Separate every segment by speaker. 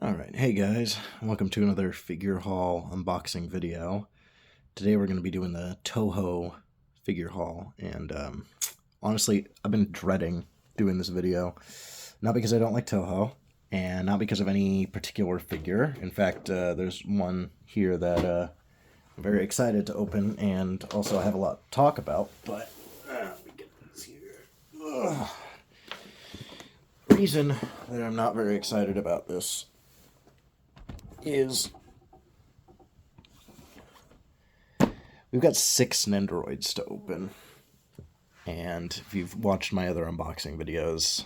Speaker 1: Alright, hey guys, welcome to another figure haul unboxing video. Today we're going to be doing the Touhou figure haul, and honestly, I've been dreading doing this video. Not because I don't like Touhou, and not because of any particular figure. In fact, there's one here that I'm very excited to open, and also I have a lot to talk about, but let me get this here. Ugh. Reason that I'm not very excited about this is we've got 6 Nendoroids to open, and if you've watched my other unboxing videos,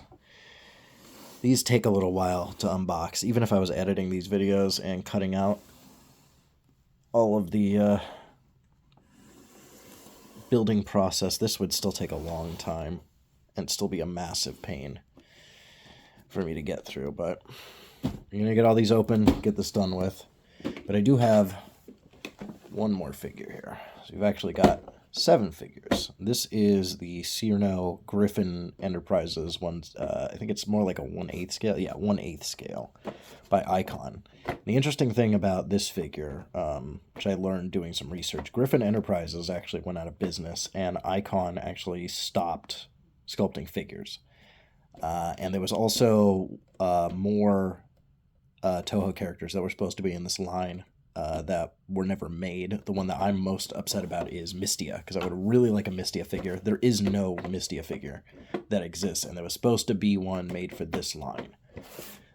Speaker 1: these take a little while to unbox. Even if I was editing these videos and cutting out all of the building process, this would still take a long time and still be a massive pain for me to get through, but I'm going to get all these open, get this done with. But I do have one more figure here. So we've actually got 7 figures. This is the Cyrano Griffin Enterprises one. I think it's more like a 1/8 scale. Yeah, 1/8 scale by Icon. The interesting thing about this figure, which I learned doing some research, Griffin Enterprises actually went out of business, and Icon actually stopped sculpting figures. And there was also more Touhou characters that were supposed to be in this line that were never made. The one that I'm most upset about is Mystia, because I would really like a Mystia figure. There is no Mystia figure that exists, and there was supposed to be one made for this line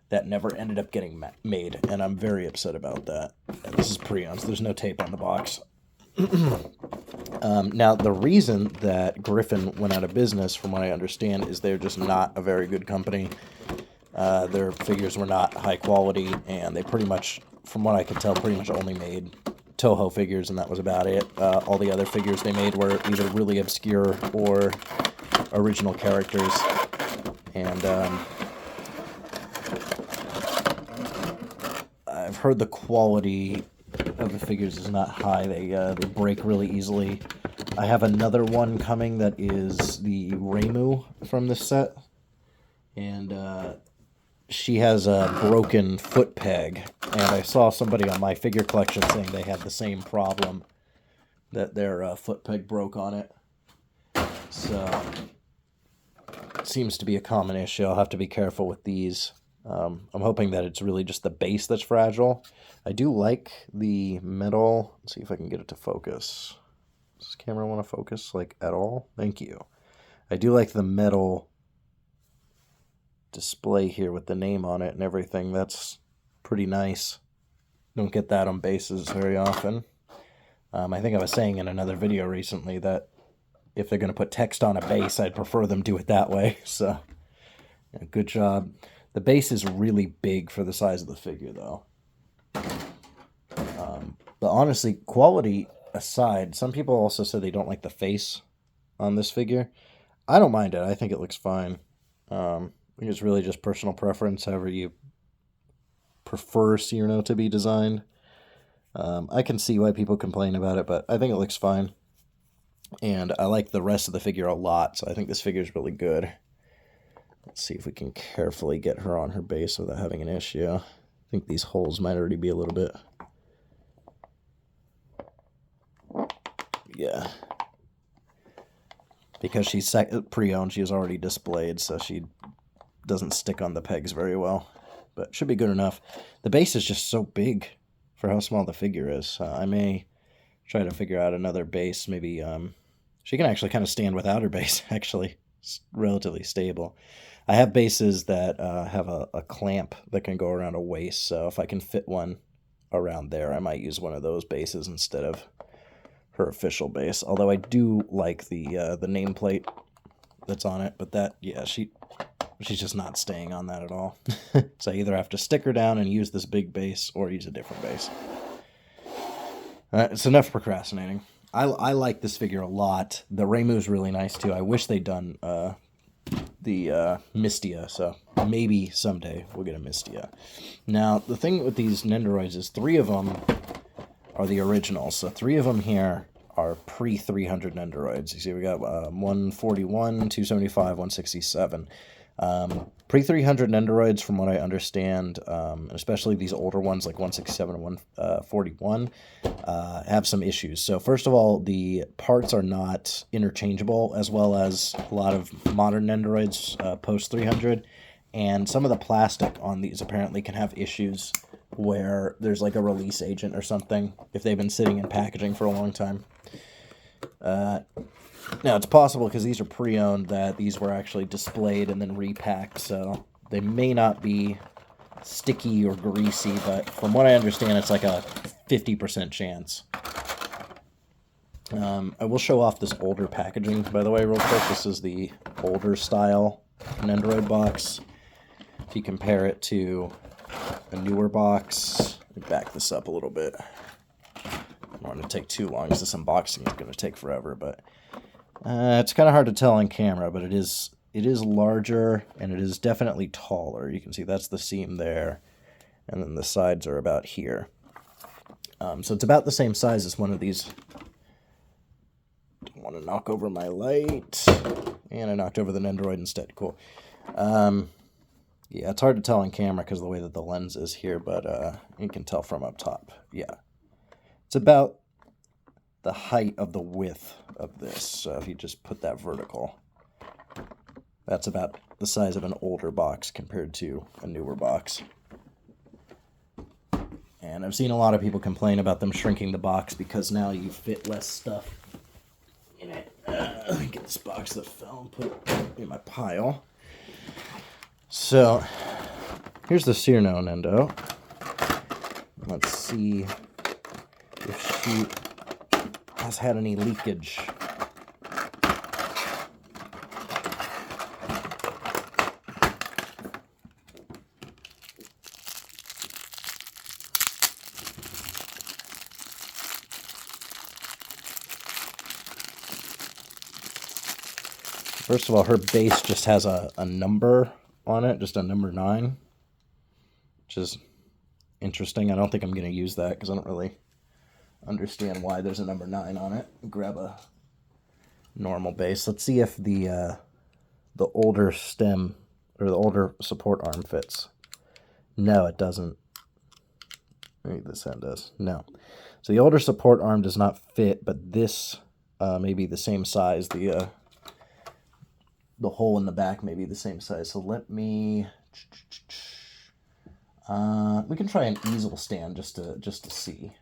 Speaker 1: that never ended up getting made, and I'm very upset about that. And this is pre-owned, so there's no tape on the box. Now, the reason that Griffin went out of business, from what I understand, is they're just not a very good company. Their figures were not high quality, and they pretty much, from what I could tell, pretty much only made Touhou figures, and that was about it. All the other figures they made were either really obscure or original characters, and I've heard the quality of the figures is not high. They break really easily. I have another one coming that is the Reimu from this set, and she has a broken foot peg, and I saw somebody on my figure collection saying they had the same problem, that their foot peg broke on it. So it seems to be a common issue. I'll have to be careful with these. I'm hoping that it's really just the base that's fragile. I do like the metal. Let's see if I can get it to focus. Does this camera want to focus, like, at all? Thank you. I do like the metal display here with the name on it and everything. That's pretty nice. Don't get that on bases very often. I think I was saying in another video recently that if they're going to put text on a base, I'd prefer them do it that way. So, yeah, good job. The base is really big for the size of the figure, though. But honestly, quality aside, some people also say they don't like the face on this figure. I don't mind it. I think it looks fine. I think it's really just personal preference, however you prefer Cyrano to be designed. I can see why people complain about it, but I think it looks fine. And I like the rest of the figure a lot, so I think this figure is really good. Let's see if we can carefully get her on her base without having an issue. I think these holes might already be a little bit... Yeah. Because she's pre-owned, she is already displayed, so she doesn't stick on the pegs very well. But should be good enough. The base is just so big for how small the figure is. I may try to figure out another base. Maybe she can actually kind of stand without her base, actually. It's relatively stable. I have bases that have a clamp that can go around a waist, so if I can fit one around there, I might use one of those bases instead of her official base. Although I do like the nameplate that's on it, but that, yeah, she's just not staying on that at all. So I either have to stick her down and use this big base or use a different base. It's enough procrastinating. I like this figure a lot. The Reimu is really nice too. I wish they'd done the Mystia, so maybe someday we'll get a Mystia. Now, the thing with these Nendoroids is 3 of them are the originals. So 3 of them here are pre-300 Nendoroids. You see we got 141, 275, 167. Pre-300 Nendoroids, from what I understand, especially these older ones like 167 and 141, have some issues. So first of all, the parts are not interchangeable, as well as a lot of modern Nendoroids post-300. And some of the plastic on these apparently can have issues where there's like a release agent or something if they've been sitting in packaging for a long time. Now, it's possible, because these are pre-owned, that these were actually displayed and then repacked, so they may not be sticky or greasy, but from what I understand, it's like a 50% chance. I will show off this older packaging, by the way, real quick. This is the older style Nendoroid box. If you compare it to a newer box, let me back this up a little bit. I don't want to take too long, because this unboxing is going to take forever, but it's kind of hard to tell on camera, but it is larger, and it is definitely taller. You can see that's the seam there, and then the sides are about here. So it's about the same size as one of these. Don't want to knock over my light, and I knocked over the Nendoroid instead. Cool. Yeah, it's hard to tell on camera because of the way that the lens is here, but you can tell from up top. Yeah, it's about the height of the width of this. So if you just put that vertical, that's about the size of an older box compared to a newer box. And I've seen a lot of people complain about them shrinking the box because now you fit less stuff in it. Let me get this box that fell and put it in my pile. So here's the Cyrno Nendo. Let's see if she has had any leakage. First of all, her base just has a number on it, just a number 9, which is interesting. I don't think I'm going to use that because I don't really understand why there's a number 9 on it. Grab a normal base. Let's see if the older stem or the older support arm fits. No, it doesn't. Maybe this end does. No. So the older support arm does not fit, but this may be the same size. The hole in the back may be the same size. So let me. We can try an easel stand just to see.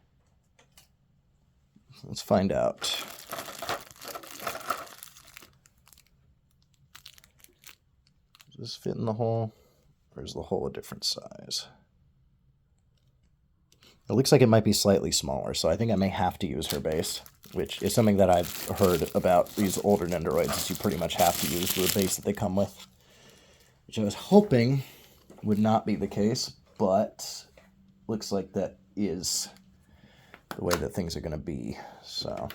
Speaker 1: Let's find out. Does this fit in the hole? Or is the hole a different size? It looks like it might be slightly smaller, so I think I may have to use her base, which is something that I've heard about these older Nendoroids, is you pretty much have to use the base that they come with, which I was hoping would not be the case, but looks like that is the way that things are going to be. So,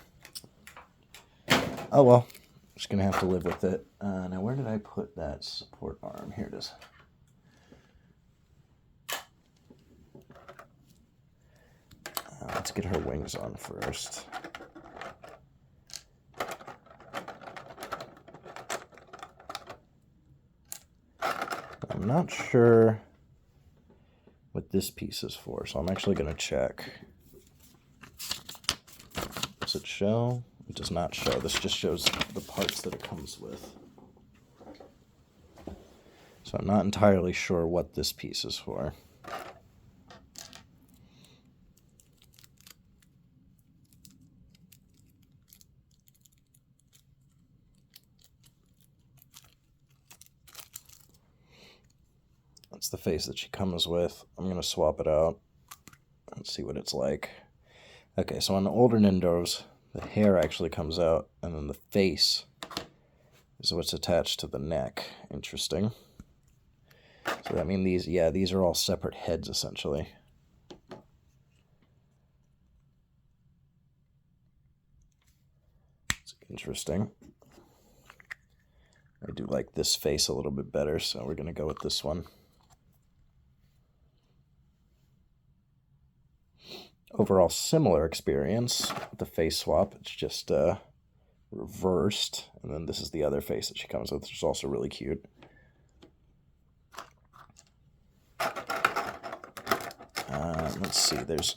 Speaker 1: oh well, just going to have to live with it. Now, where did I put that support arm? Here it is. Let's get her wings on first. I'm not sure what this piece is for, so I'm actually going to check. Does it show? It does not show. This just shows the parts that it comes with. So I'm not entirely sure what this piece is for. That's the face that she comes with. I'm going to swap it out and see what it's like. Okay, so on the older Nendos, the hair actually comes out, and then the face is what's attached to the neck. Interesting. So that means these are all separate heads, essentially. It's interesting. I do like this face a little bit better, so we're going to go with this one. Overall similar experience with the face swap. It's just reversed, and then this is the other face that she comes with, which is also really cute. Let's see, there's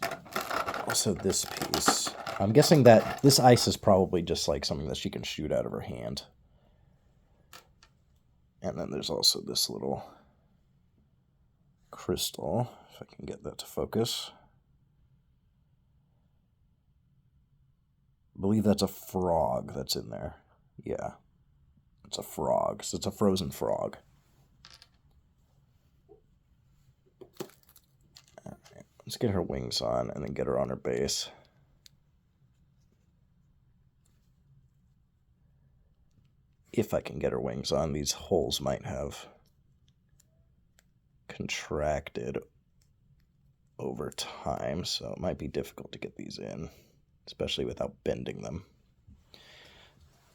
Speaker 1: also this piece. I'm guessing that this ice is probably just like something that she can shoot out of her hand. And then there's also this little crystal, if I can get that to focus. I believe that's a frog that's in there. Yeah, it's a frog, so it's a frozen frog. All right, let's get her wings on and then get her on her base. If I can get her wings on, these holes might have contracted over time, so it might be difficult to get these in, especially without bending them.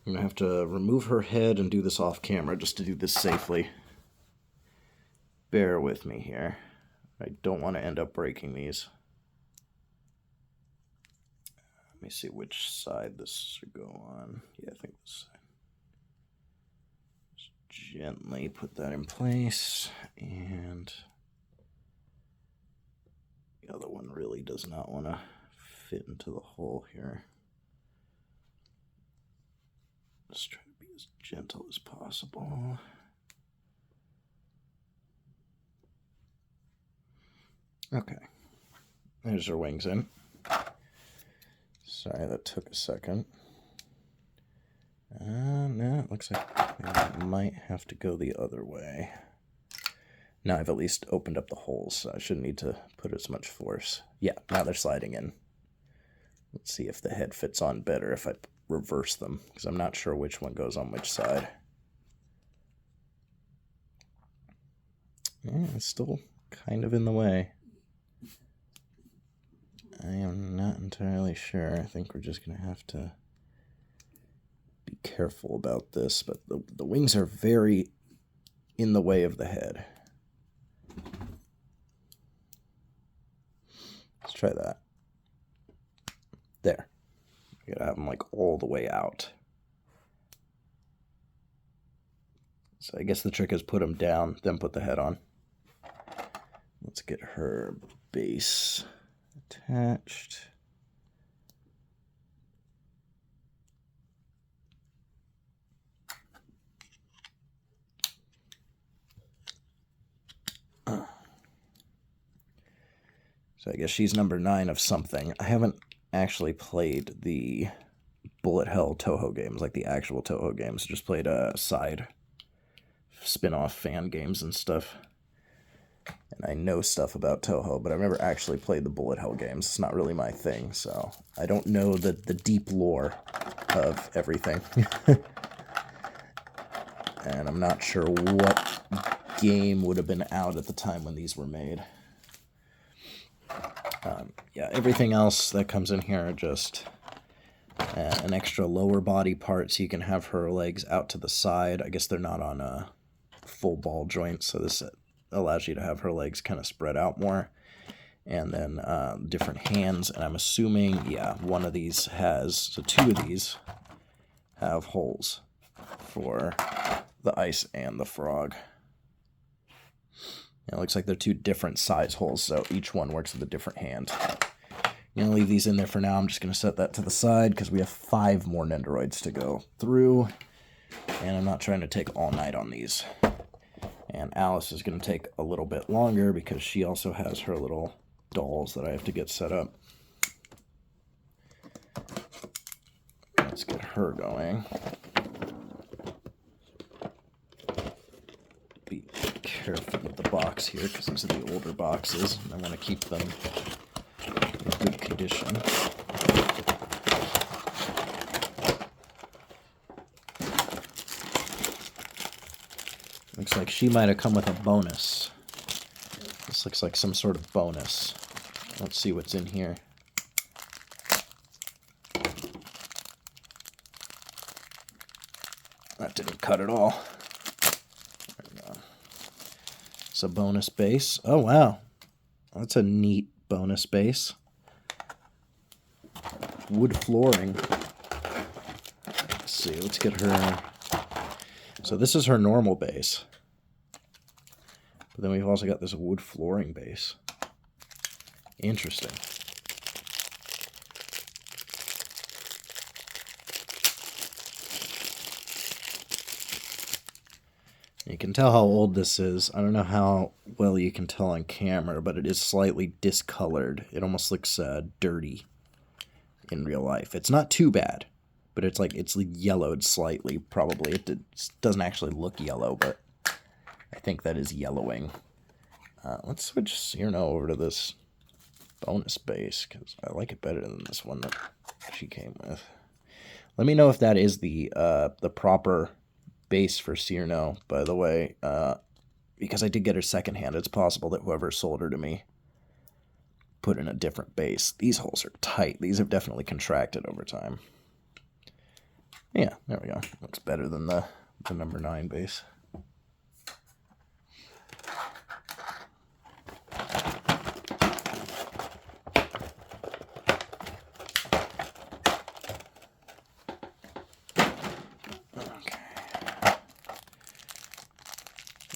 Speaker 1: I'm going to have to remove her head and do this off camera just to do this safely. Bear with me here. I don't want to end up breaking these. Let me see which side this should go on. Yeah, I think this side. Just gently put that in place, and the other one really does not want to fit into the hole here. Just try to be as gentle as possible. Okay, there's her wings in. Sorry, that took a second. No, it looks like I might have to go the other way. Now I've at least opened up the holes, so I shouldn't need to put as much force. Yeah, now they're sliding in. Let's see if the head fits on better if I reverse them, because I'm not sure which one goes on which side. Yeah, it's still kind of in the way. I am not entirely sure. I think we're just going to have to be careful about this, but the wings are very in the way of the head. Let's try that. There. You gotta have them like all the way out. So I guess the trick is put them down, then put the head on. Let's get her base attached. So I guess she's number 9 of something. I haven't actually played the Bullet Hell Touhou games, like the actual Touhou games. Just played side spin-off fan games and stuff. And I know stuff about Touhou, but I've never actually played the Bullet Hell games. It's not really my thing, so I don't know the deep lore of everything. And I'm not sure what game would have been out at the time when these were made. Yeah, everything else that comes in here are just an extra lower body part, so you can have her legs out to the side. I guess they're not on a full ball joint, so this allows you to have her legs kind of spread out more. And then different hands, and I'm assuming, yeah, one of these has, so 2 of these have holes for the ice and the frog. It looks like they're 2 different size holes, so each one works with a different hand. I'm going to leave these in there for now. I'm just going to set that to the side because we have 5 more Nendoroids to go through, and I'm not trying to take all night on these. And Alice is going to take a little bit longer because she also has her little dolls that I have to get set up. Let's get her going. Be careful with the box here because these are the older boxes, and I want to keep them in good condition. Looks like she might have come with a bonus. This looks like some sort of bonus. Let's see what's in here. That didn't cut at all. There we go. It's a bonus base. Oh, wow. That's a neat bonus base. Wood flooring. Let's see, let's get her. So this is her normal base. But then we've also got this wood flooring base. Interesting. You can tell how old this is. I don't know how well you can tell on camera, but it is slightly discolored. It almost looks dirty in real life. It's not too bad, but it's like it's yellowed slightly, probably. It doesn't actually look yellow, but I think that is yellowing. Let's switch Cyrano over to this bonus base, because I like it better than this one that she came with. Let me know if that is the proper base for Cyrano, by the way, because I did get her secondhand. It's possible that whoever sold her to me put in a different base. These holes are tight. These have definitely contracted over time. Yeah, there we go. Looks better than the number 9 base.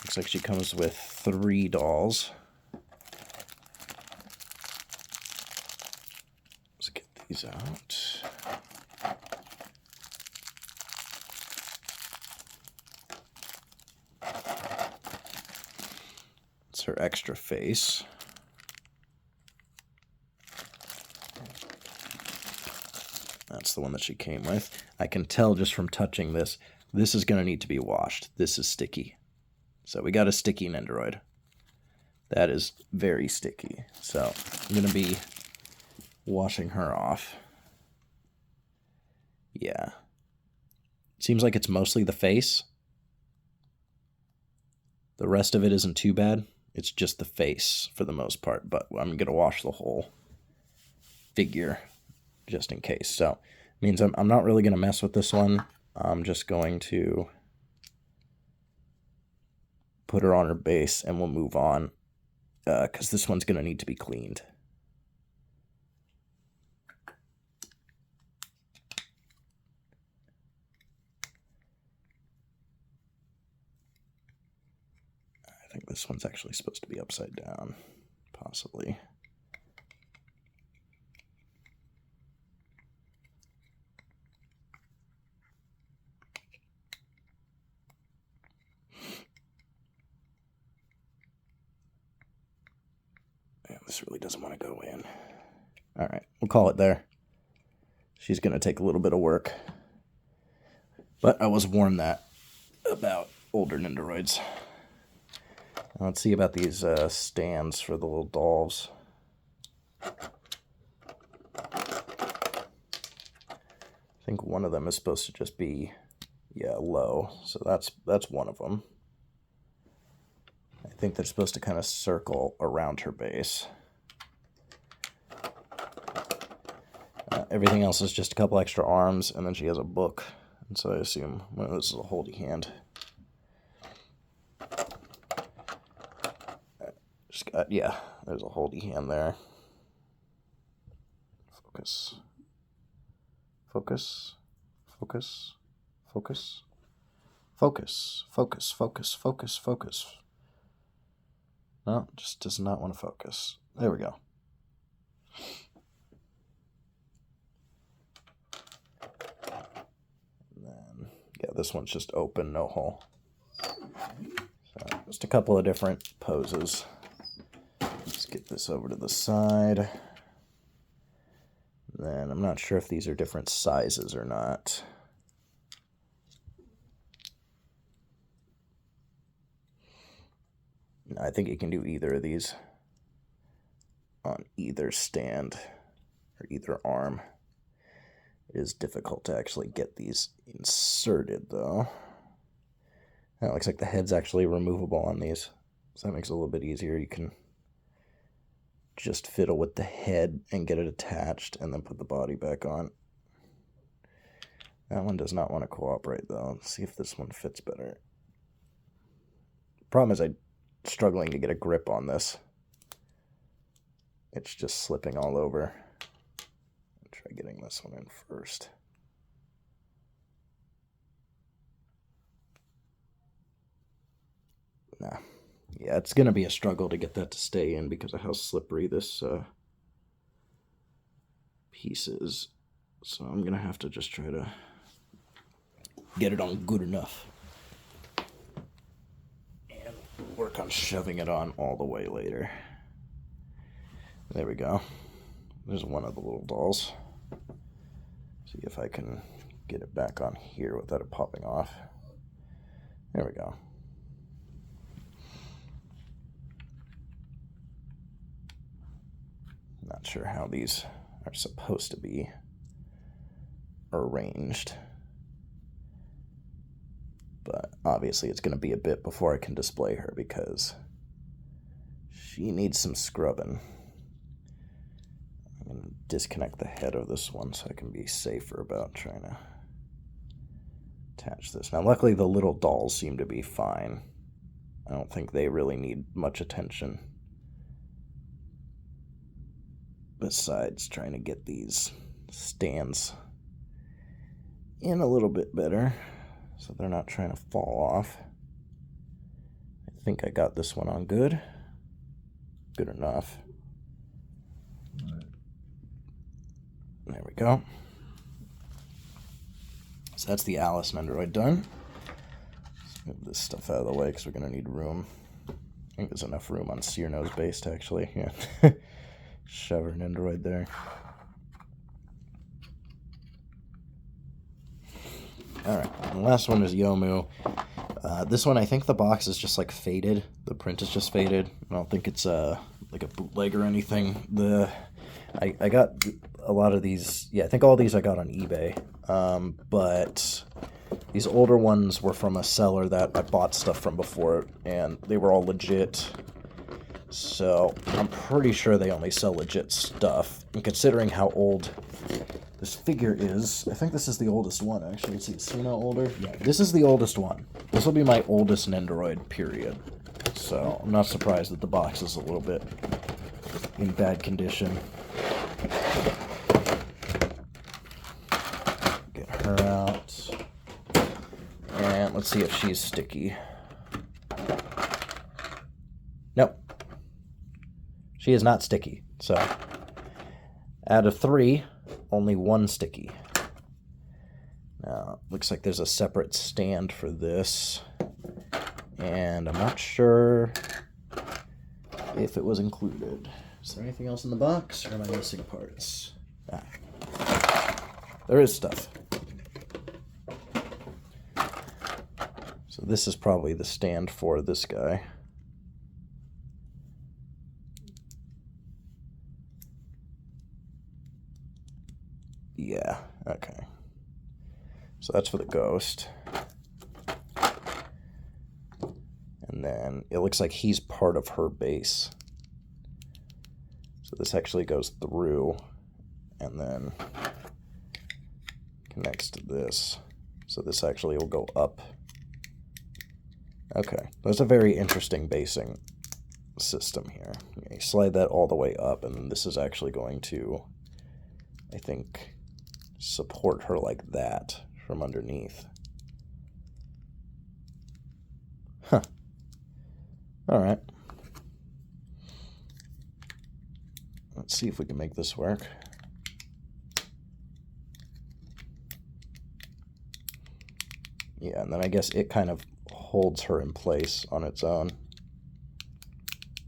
Speaker 1: Looks like she comes with 3 dolls. Let's get these out. It's her extra face. That's the one that she came with. I can tell just from touching this, this is going to need to be washed. This is sticky. So we got a sticky Nendoroid. That is very sticky. So I'm going to be washing her off. Yeah. Seems like it's mostly the face. The rest of it isn't too bad. It's just the face for the most part. But I'm going to wash the whole figure just in case. So it means I'm not really going to mess with this one. I'm just going to put her on her base and we'll move on, because this one's going to need to be cleaned. I think this one's actually supposed to be upside down, possibly. Yeah, this really doesn't want to go in. All right, we'll call it there. She's going to take a little bit of work. But I was warned that about older Nendoroids. Let's see about these stands for the little dolls. I think one of them is supposed to just be, yeah, low. So that's one of them. I think they're supposed to kind of circle around her base. Everything else is just a couple extra arms, and then she has a book. And so I assume one of those is a holdy hand. Yeah, there's a holdy hand there. Focus. Focus. Focus. Focus. Focus. Focus. Focus. Focus. Focus. No, just does not want to focus. There we go. And then, yeah, this one's just open, no hole. So just a couple of different poses. Let's get this over to the side. Then I'm not sure if these are different sizes or not. I think you can do either of these on either stand or either arm. It is difficult to actually get these inserted, though. That looks like the head's actually removable on these, so that makes it a little bit easier. You can just fiddle with the head and get it attached and then put the body back on. That one does not want to cooperate, though. Let's see if this one fits better. Problem is I'm struggling to get a grip on this. It's just slipping all over. I'll try getting this one in first. Nah. Yeah, it's going to be a struggle to get that to stay in because of how slippery this pieces. So I'm going to have to just try to get it on good enough. And work on shoving it on all the way later. There we go. There's one of the little dolls. See if I can get it back on here without it popping off. There we go. Not sure how these are supposed to be arranged, but obviously it's going to be a bit before I can display her because she needs some scrubbing. I'm going to disconnect the head of this one so I can be safer about trying to attach this. Now luckily the little dolls seem to be fine. I don't think they really need much attention besides trying to get these stands in a little bit better so they're not trying to fall off. I think I got this one on good. Good enough. There we go. So that's the Alice Nendoroid done. Let's move this stuff out of the way because we're going to need room. I think there's enough room on Cyrano's base to actually shove her Nendoroid there. Alright, the last one is Yomu. This one, I think the box is just like faded. The print is just faded. I don't think it's like a bootleg or anything. I got a lot of these. Yeah, I think all these I got on eBay. But these older ones were from a seller that I bought stuff from before, and they were all legit. So I'm pretty sure they only sell legit stuff. And considering how old this figure is, I think this is the oldest one, actually. Let's see, is Cyrano older? Yeah, this is the oldest one. This will be my oldest Nendoroid, period. So I'm not surprised that the box is a little bit in bad condition. Get her out. And let's see if she's sticky. Nope. She is not sticky. So, out of 3, only 1 sticky. Now, looks like there's a separate stand for this. And I'm not sure if it was included. Is there anything else in the box, or am I missing parts? There is stuff. So this is probably the stand for this guy. Yeah, okay. So that's for the ghost. And then it looks like he's part of her base. So this actually goes through and then connects to this. So this actually will go up. Okay, that's a very interesting basing system here. You slide that all the way up, and then this is actually going to, I think, support her like that from underneath. Huh. Alright. Let's see if we can make this work. Yeah, and then I guess it kind of holds her in place on its own,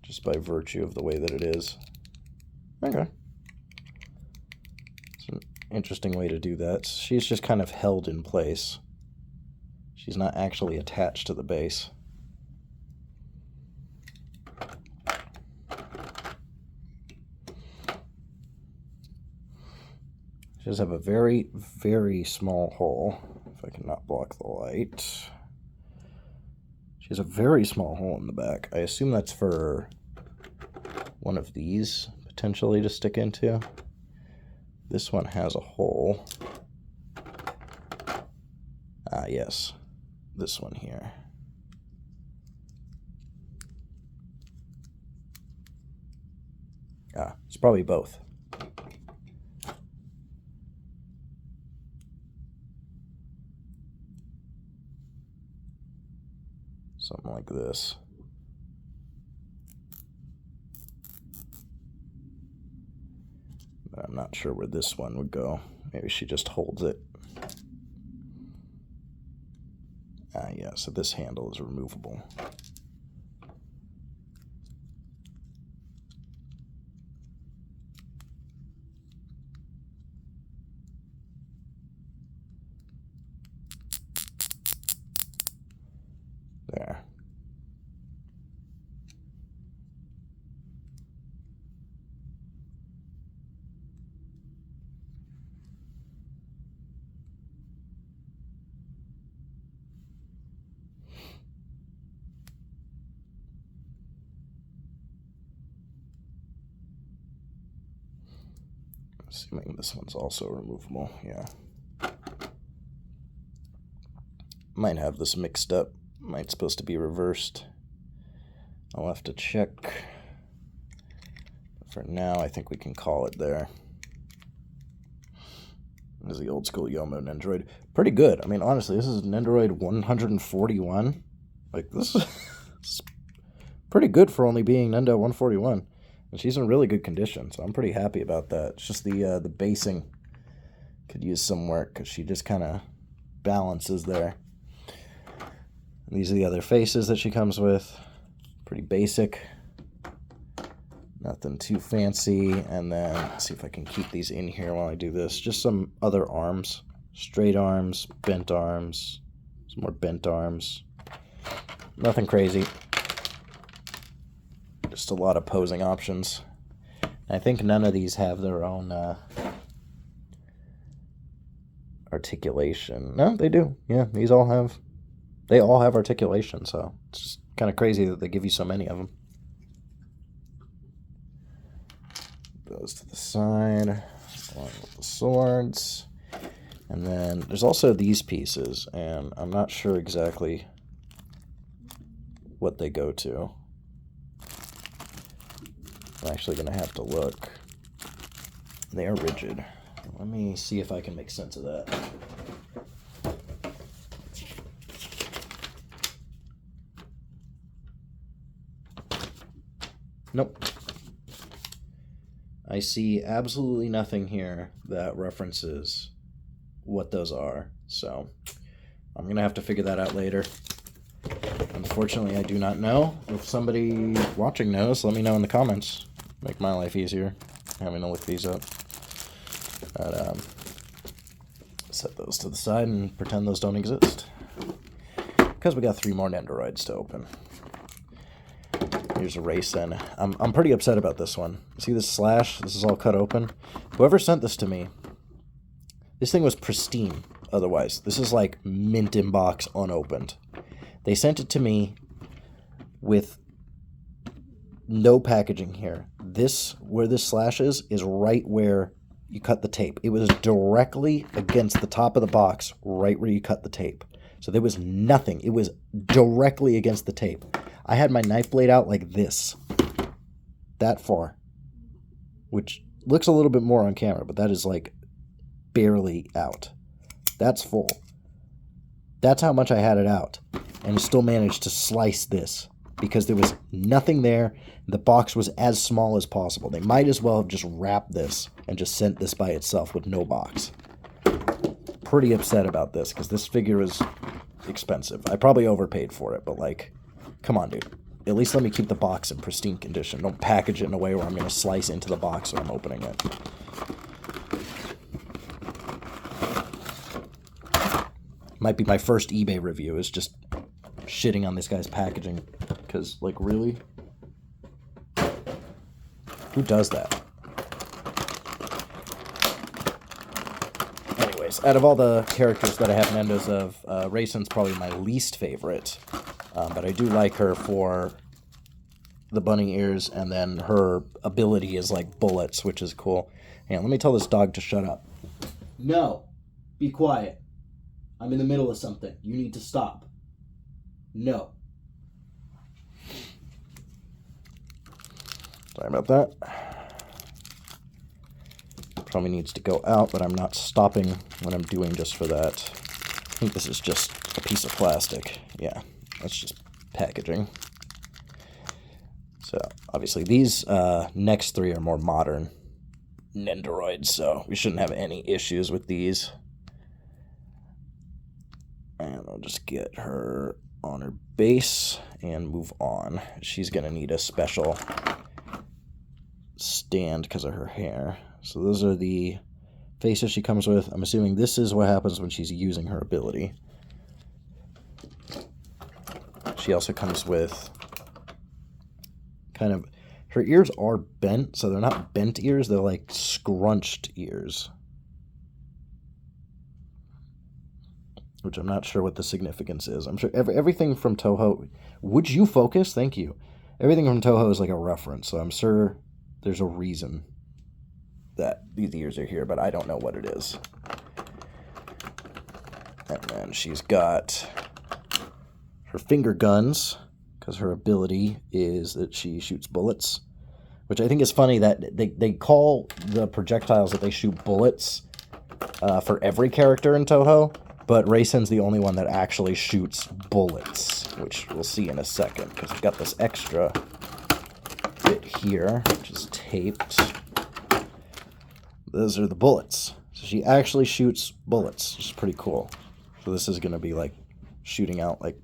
Speaker 1: just by virtue of the way that it is. Okay. It's an interesting way to do that. She's just kind of held in place. She's not actually attached to the base. She does have a very, very small hole. If I can not block the light. She has a very small hole in the back. I assume that's for one of these, potentially, to stick into. This one has a hole. Ah, yes. This one here. Ah, it's probably both. Something like this. But I'm not sure where this one would go. Maybe she just holds it. Yeah, so this handle is removable. There. Assuming this one's also removable, yeah. Might have this mixed up. Might supposed to be reversed. I'll have to check. But for now, I think we can call it there. This is the old school Yomo Nendoroid. Pretty good. I mean, honestly, this is Nendoroid 141. Like, this is pretty good for only being Nendo 141. And she's in really good condition, so I'm pretty happy about that. It's just the basing could use some work, because she just kind of balances there. And these are the other faces that she comes with. Pretty basic. Nothing too fancy. And then, let's see if I can keep these in here while I do this. Just some other arms. Straight arms, bent arms, some more bent arms. Nothing crazy. Just a lot of posing options. I think none of these have their own articulation. No, they do. Yeah, they all have articulation, so it's just kind of crazy that they give you so many of them. Those to the side, along with the swords. And then there's also these pieces, and I'm not sure exactly what they go to. I'm actually going to have to look. They are rigid. Let me see if I can make sense of that. Nope. I see absolutely nothing here that references what those are, so I'm going to have to figure that out later. Unfortunately, I do not know. If somebody watching knows, let me know in the comments. Make my life easier having to look these up. But, set those to the side and pretend those don't exist. Because we got 3 more Nendoroids to open. Here's a Racing. I'm pretty upset about this one. See this slash? This is all cut open. Whoever sent this to me, this thing was pristine otherwise. This is like mint in box unopened. They sent it to me with no packaging here. This, where this slash is right where you cut the tape. It was directly against the top of the box, right where you cut the tape. So there was nothing. It was directly against the tape. I had my knife blade out like this. That far. Which looks a little bit more on camera, but that is like barely out. That's full. That's how much I had it out. And still managed to slice this because there was nothing there. The box was as small as possible. They might as well have just wrapped this and just sent this by itself with no box. Pretty upset about this because this figure is expensive. I probably overpaid for it, but like, come on, dude. At least let me keep the box in pristine condition. Don't package it in a way where I'm going to slice into the box when I'm opening it. Might be my first eBay review, is just shitting on this guy's packaging. Because, like, really? Who does that? Anyways, out of all the characters that I have Nendos of, Raisin's probably my least favorite. But I do like her for the bunny ears, and then her ability is like bullets, which is cool. Hang on, let me tell this dog to shut up. No. Be quiet. I'm in the middle of something. You need to stop. No. Sorry about that. Probably needs to go out, but I'm not stopping what I'm doing just for that. I think this is just a piece of plastic. Yeah, that's just packaging. So, obviously, these next 3 are more modern. Nendoroids, so we shouldn't have any issues with these. And I'll just get her on her base and move on. She's going to need a special stand because of her hair. So those are the faces she comes with. I'm assuming this is what happens when she's using her ability. She also comes with kind of... Her ears are bent, so they're not bent ears. They're like scrunched ears. Which I'm not sure what the significance is. I'm sure everything from Touhou... Would you focus? Thank you. Everything from Touhou is like a reference, so I'm sure there's a reason that these ears are here, but I don't know what it is. And then she's got her finger guns, because her ability is that she shoots bullets, which I think is funny that they call the projectiles that they shoot bullets for every character in Touhou, but Reisen's the only one that actually shoots bullets, which we'll see in a second, because I've got this extra bit here, which is taped. Those are the bullets. So she actually shoots bullets, which is pretty cool. So this is going to be like shooting out like,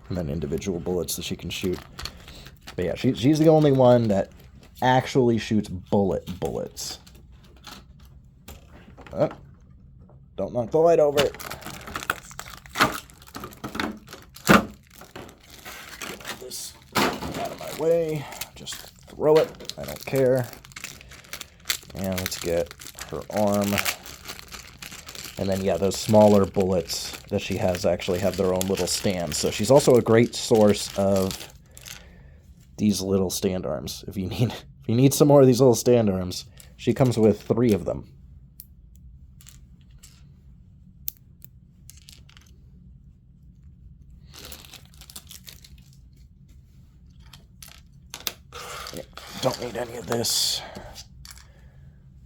Speaker 1: and then individual bullets that she can shoot. But yeah, she's the only one that actually shoots bullets. Oh, don't knock the light over. Get this out of my way. Just throw it. I don't care. And let's get her arm. And then, yeah, those smaller bullets that she has actually have their own little stands. So she's also a great source of these little stand arms. If you need some more of these little stand arms, she comes with 3 of them. Yeah, don't need any of this.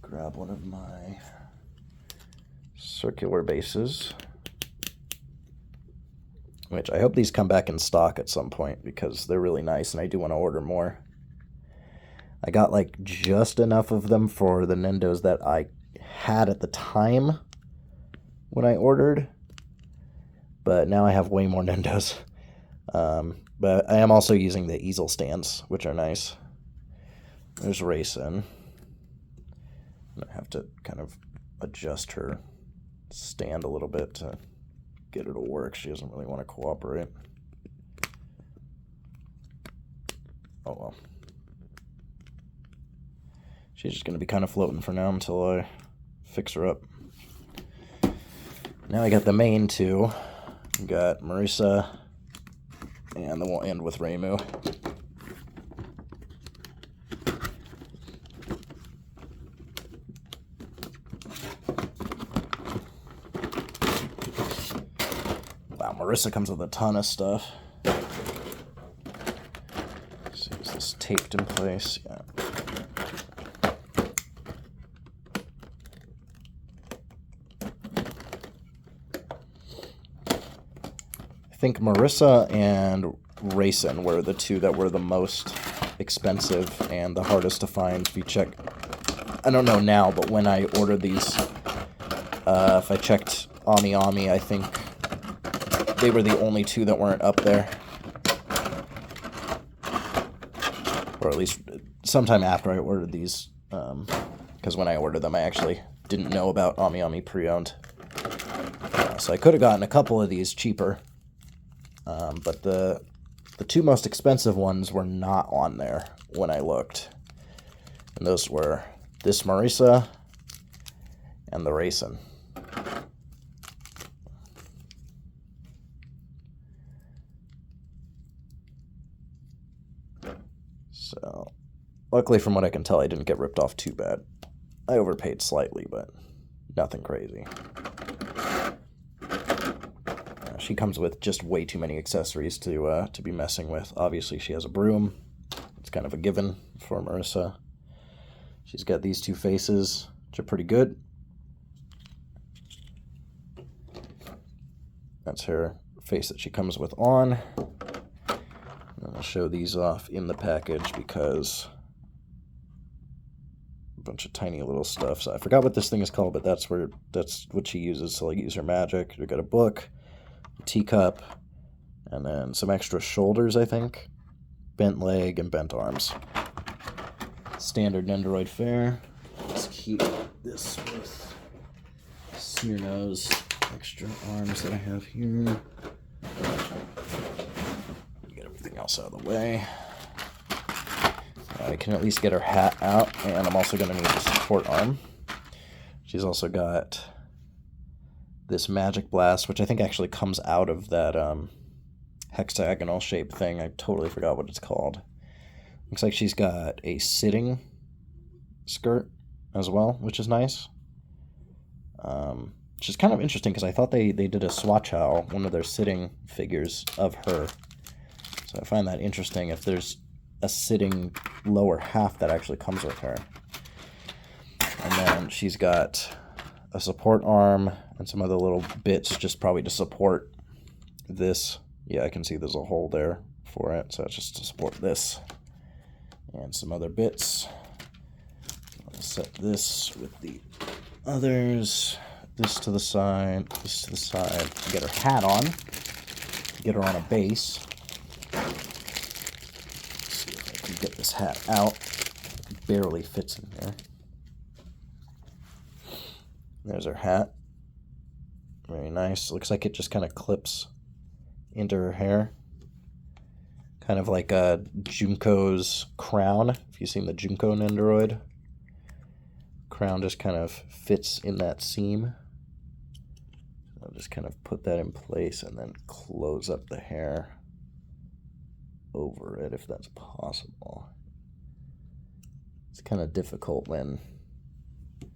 Speaker 1: Grab one of my circular bases, which I hope these come back in stock at some point because they're really nice and I do want to order more. I got like just enough of them for the Nendos that I had at the time when I ordered, but now I have way more Nendos. But I am also using the easel stands, which are nice. There's Reisen. I have to kind of adjust her stand a little bit to get her to work. She doesn't really want to cooperate. Oh well. She's just going to be kind of floating for now until I fix her up. Now I got the main 2. We got Marisa, and then we'll end with Reimu. Marisa comes with a ton of stuff. So is this taped in place? Yeah. I think Marisa and Reisen were the 2 that were the most expensive and the hardest to find. If you check, I don't know now, but when I ordered these, if I checked Ami, I think they were the only 2 that weren't up there. Or at least sometime after I ordered these. Because when I ordered them, I actually didn't know about Ami pre-owned. So I could have gotten a couple of these cheaper. But the 2 most expensive ones were not on there when I looked. And those were this Marisa and the Reisen. So, luckily from what I can tell, I didn't get ripped off too bad. I overpaid slightly, but nothing crazy. She comes with just way too many accessories to be messing with. Obviously, she has a broom. It's kind of a given for Marisa. She's got these 2 faces, which are pretty good. That's her face that she comes with on. And I'll show these off in the package because bunch of tiny little stuff. So I forgot what this thing is called, but that's what she uses to like use her magic. We got a book, a teacup, and then some extra shoulders, I think. Bent leg and bent arms. Standard Nendoroid fare. Let's keep this with Smear Nose. Extra arms that I have here. Get everything else out of the way. I can at least get her hat out, and I'm also going to need a support arm. She's also got this Magic Blast, which I think actually comes out of that hexagonal shape thing. I totally forgot what it's called. Looks like she's got a sitting skirt as well, which is nice. Which is kind of interesting because I thought they did a swatch out, one of their sitting figures of her. So I find that interesting if there's a sitting lower half that actually comes with her. And then she's got a support arm and some other little bits just probably to support this. Yeah, I can see there's a hole there for it, so it's just to support this. And some other bits. I'll set this with the others. This to the side, this to the side. Get her hat on. Get her on a base. Let's see if I can get this hat out. It barely fits in there. There's her hat. Very nice. Looks like it just kind of clips into her hair. Kind of like a Junko's crown. If you've seen the Junko Nendoroid. Crown just kind of fits in that seam. I'll just kind of put that in place and then close up the hair over it if that's possible. It's kind of difficult when you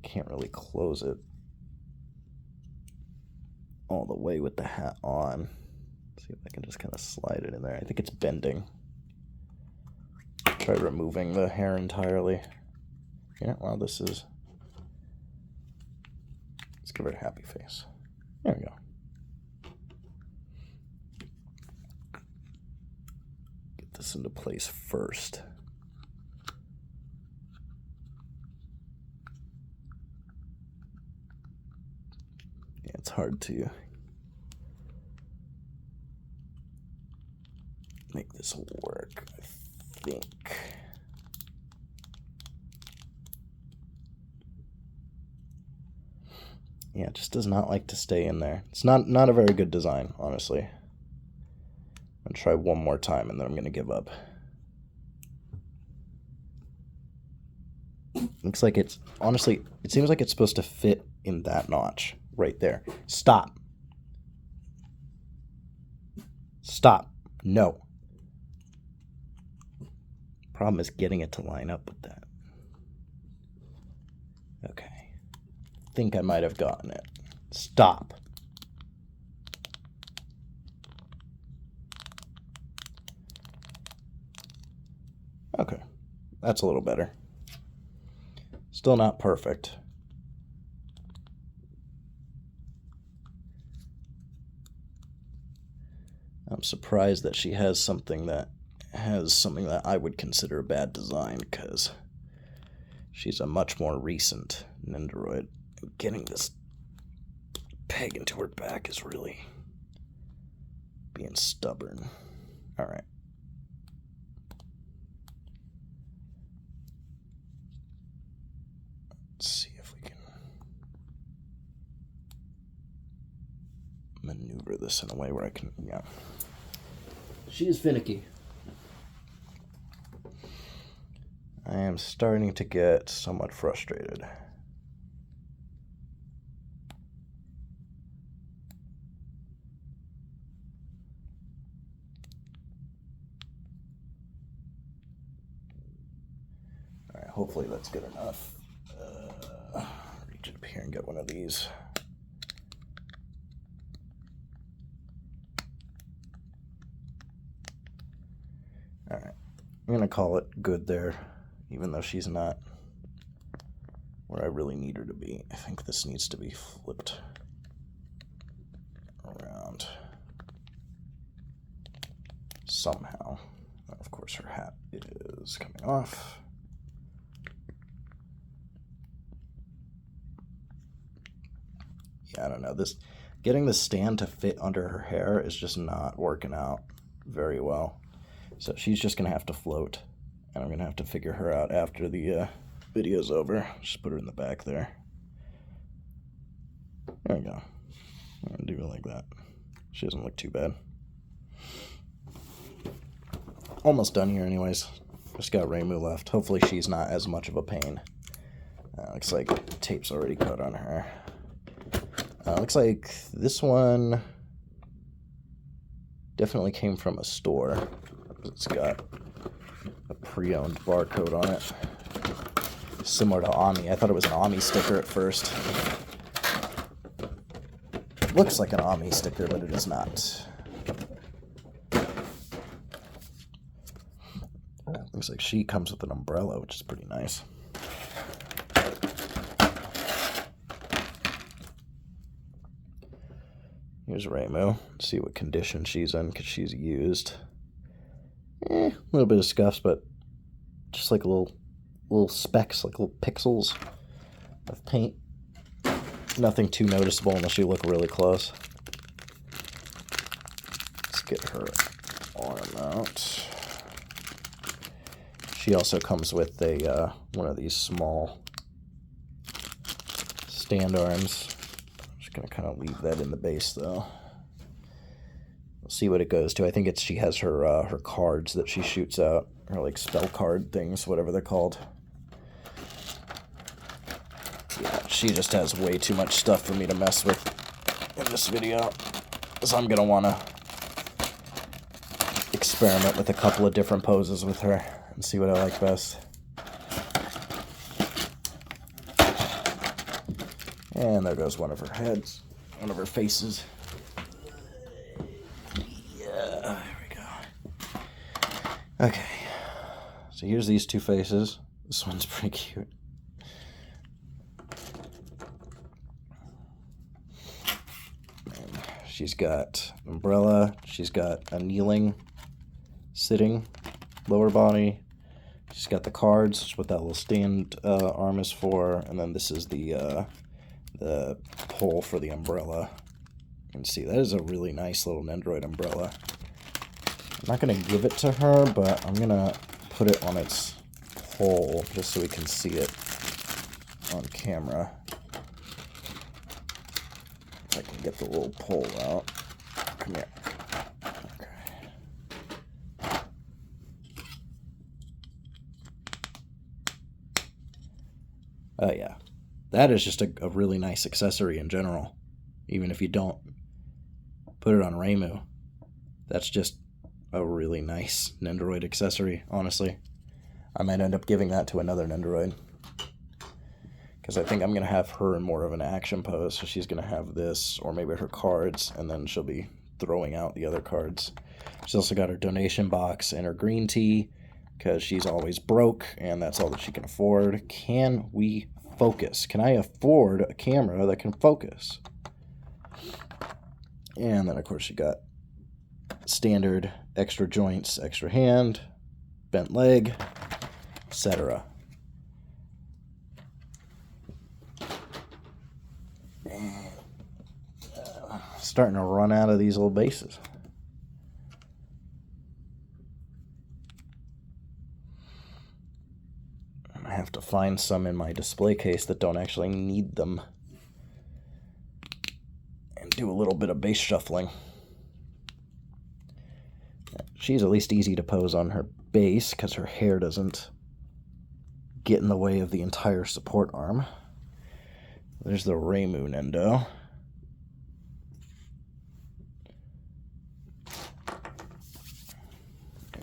Speaker 1: can't really close it all the way with the hat on. Let's see if I can just kind of slide it in there. I think it's bending. Try removing the hair entirely. Yeah, well, this is... Let's give her a happy face. There we go. Get this into place first. Yeah, it's hard to make this work, I think. Yeah, it just does not like to stay in there. It's not a very good design, honestly. I'm going to try one more time and then I'm going to give up. Looks like it's, honestly, it seems like it's supposed to fit in that notch right there. Stop. Stop. No. Problem is getting it to line up with that. Okay. Think I might have gotten it. Stop. Okay. That's a little better. Still not perfect. I'm surprised that she has something that I would consider a bad design, because she's a much more recent Nendoroid. Getting this peg into her back is really being stubborn. Alright. Let's see if we can maneuver this in a way where I can, yeah. She is finicky. I am starting to get somewhat frustrated. Alright, hopefully that's good enough. Reach up here and get one of these. Alright, I'm going to call it good there, even though she's not where I really need her to be. I think this needs to be flipped around somehow. Of course, her hat is coming off. Yeah, I don't know. Getting the stand to fit under her hair is just not working out very well. So she's just going to have to float. And I'm going to have to figure her out after the video's over. Just put her in the back there. There we go. I'll do it like that. She doesn't look too bad. Almost done here anyways. Just got Reimu left. Hopefully she's not as much of a pain. Looks like the tape's already cut on her. Looks like this one definitely came from a store. It's got a pre-owned barcode on it. Similar to Ami. I thought it was an Ami sticker at first. It looks like an Ami sticker, but it is not. Looks like she comes with an umbrella, which is pretty nice. Here's Reimu. See what condition she's in, because she's used. A little bit of scuffs, but just like little specks, like little pixels of paint. Nothing too noticeable unless you look really close. Let's get her arm out. She also comes with a one of these small stand arms. I'm just gonna kind of leave that in the base though. We'll see what it goes to. I think she has her her cards that she shoots out, her like spell card things, whatever they're called. Yeah, she just has way too much stuff for me to mess with in this video, so I'm gonna want to experiment with a couple of different poses with her and see what I like best. And there goes one of her heads, one of her faces. Yeah, there we go. Okay, so here's these two faces. This one's pretty cute. And she's got an umbrella. She's got a kneeling, sitting lower body. She's got the cards, which is what that little stand arm is for, and then this is the hole for the umbrella. You can see that is a really nice little Nendoroid umbrella. I'm not going to give it to her, but I'm going to put it on its pole just so we can see it on camera. If I can get the little pole out. Come here. Oh yeah, that is just a really nice accessory in general. Even if you don't put it on Reimu, that's just a really nice Nendoroid accessory, honestly. I might end up giving that to another Nendoroid, because I think I'm going to have her in more of an action pose, so she's going to have this, or maybe her cards, and then she'll be throwing out the other cards. She's also got her donation box and her green tea, because she's always broke, and that's all that she can afford. Can we focus? Can I afford a camera that can focus? And then, of course, you got standard extra joints, extra hand, bent leg, etc. Starting to run out of these little bases. I have to find some in my display case that don't actually need them, and do a little bit of base shuffling. She's at least easy to pose on her base because her hair doesn't get in the way of the entire support arm. There's the Reimu Nendo.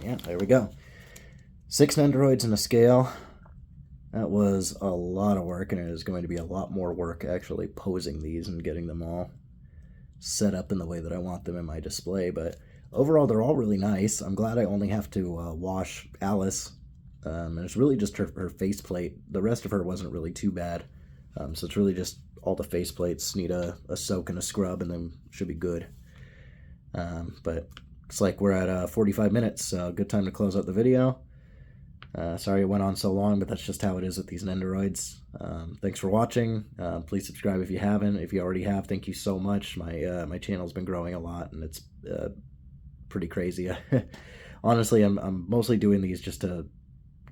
Speaker 1: Yeah, there we go. 6 Nendoroids in a scale. That was a lot of work, and it is going to be a lot more work actually posing these and getting them all set up in the way that I want them in my display. But overall, they're all really nice. I'm glad I only have to wash Alice. And it's really just her faceplate. The rest of her wasn't really too bad. So it's really just all the faceplates need a soak and a scrub, and then should be good. But looks like we're at 45 minutes, so good time to close out the video. Sorry it went on so long, but that's just how it is with these Nendoroids. Thanks for watching. Please subscribe if you haven't. If you already have, thank you so much. My channel's been growing a lot, and it's pretty crazy. Honestly, I'm mostly doing these just to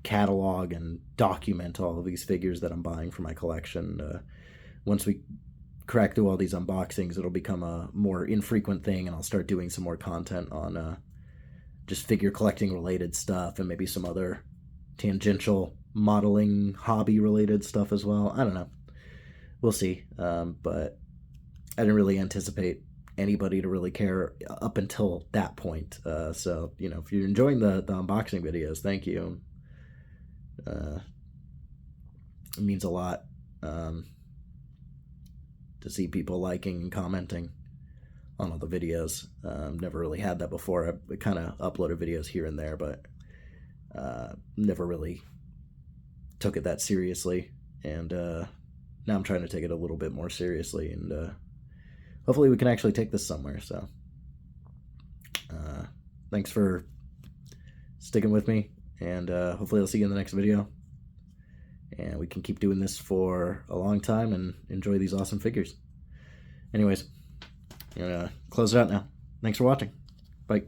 Speaker 1: catalog and document all of these figures that I'm buying for my collection. Once we crack through all these unboxings, it'll become a more infrequent thing, and I'll start doing some more content on just figure collecting related stuff, and maybe some other tangential modeling hobby related stuff as well. I don't know, we'll see. But I didn't really anticipate anybody to really care up until that point. So if you're enjoying the unboxing videos, thank you. It means a lot to see people liking and commenting on all the videos. Never really had that before. I kind of uploaded videos here and there, but never really took it that seriously. And now I'm trying to take it a little bit more seriously, and hopefully we can actually take this somewhere. So thanks for sticking with me, and hopefully I'll see you in the next video, and we can keep doing this for a long time and enjoy these awesome figures. Anyways, I'm gonna close it out now. Thanks for watching. Bye.